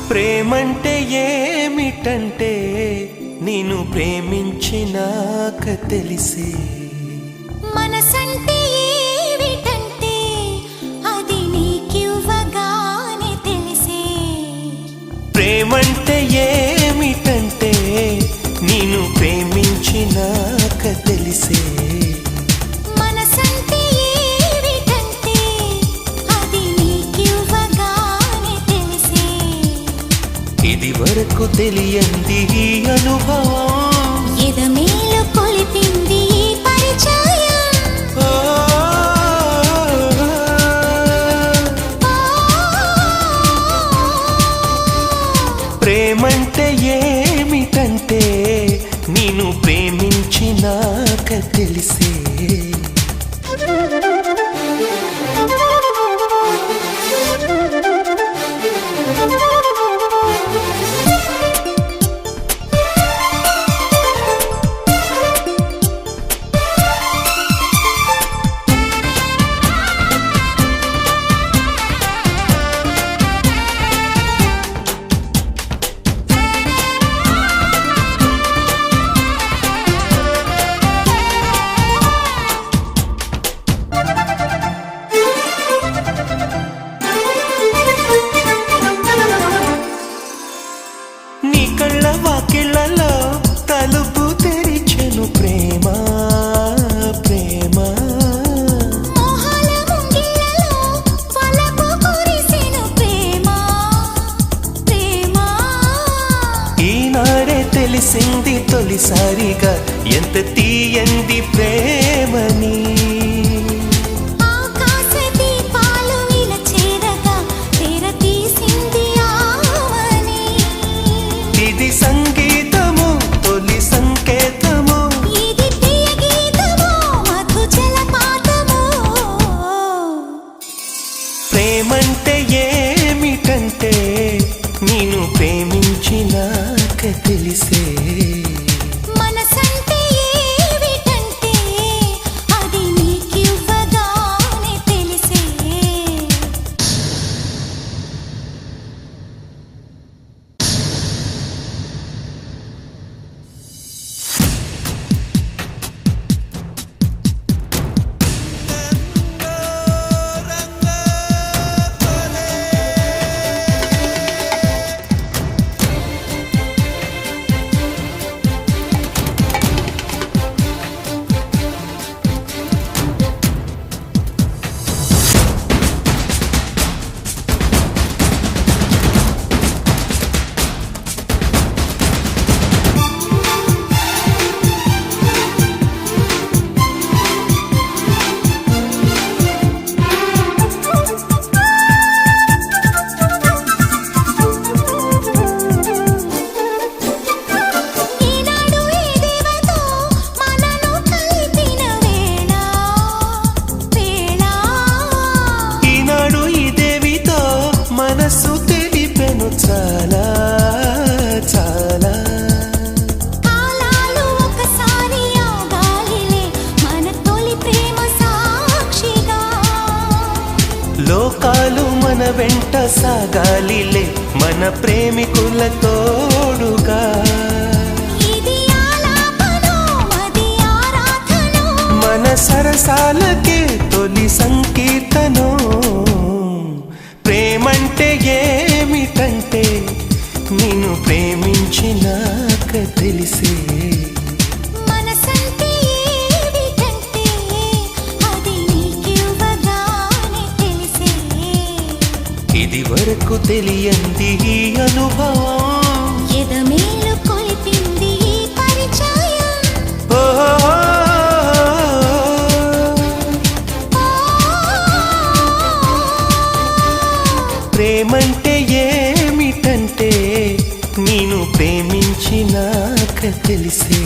ప్రేమంటే ఏమిటంటే నిన్ను ప్రేమించినాక తెలిసే. మనసంటే ఏమిటంటే అది నీకివ్వగానే తెలిసే. ప్రేమంటే ఏమిటంటే నిన్ను ప్రేమించినాక తెలిసే. మనసంటే ఏమిటంటే అది నీకివ్వగానే తెలిసే. ఇది వరకు తెలియంది ఈ అనుభవం, ఎదమేలు కొలిపింది ఈ పరిచయం. ప్రేమంటే ఏమిటంటే నిన్ను ప్రేమించినాక తెలిసే. నీ కళ్ళ వాకిళ్ళలో తలుపు తెరిచెను ప్రేమ ప్రేమ. మోహాల ముంగిళ్ళలో వలపు కురిసెను ప్రేమ ప్రేమ. ఈనాడే తెలిసింది తొలిసారిగా ఎంత తీయంది ప్రేమని. ఆకాశ దీపాలు ఇలా చేరగా తెరతీసింది ఆమని. ఇది సంగీతము తొలి సంకేతము, ఇది ప్రియ గీతము మధు జలపాతము. ప్రేమంటే ఏమిటంటే నిన్ను ప్రేమించినాక తెలిసే. మనసంటే ఏమిటంటే అది నీకివ్వగానే తెలిసే. ఈనాడు ఈ దేవతో మనను కలిపిన వేళ వేళ. ఈనాడు ఈ దేవితో మనసు తెలిపెను చాలా చాలా. కాలాలు ఒకసారి ఆగాలిలే మన తొలి ప్రేమ సాక్షిగా. లోకాలు మన వెంట సాగాలిలే మన ప్రేమికుల తోడుగా. ఇది ఆలాపనో అది ఆరాధనో మన సరసాలకే తొలి సంకీర్తనో. ప్రేమంటే ఏమిటంటే నిన్ను ప్రేమించినాక తెలిసే. మనసంటే ఏమిటంటే అది నీకివ్వగానే తెలిసే. ఇది వరకు తెలియంది ఈ అనుభవం, ఎదమేలు కొలిపింది ఈ పరిచయం. ఓ ప్రేమంటే ఏమిటంటే నిన్ను ప్రేమించినాక తెలిసే.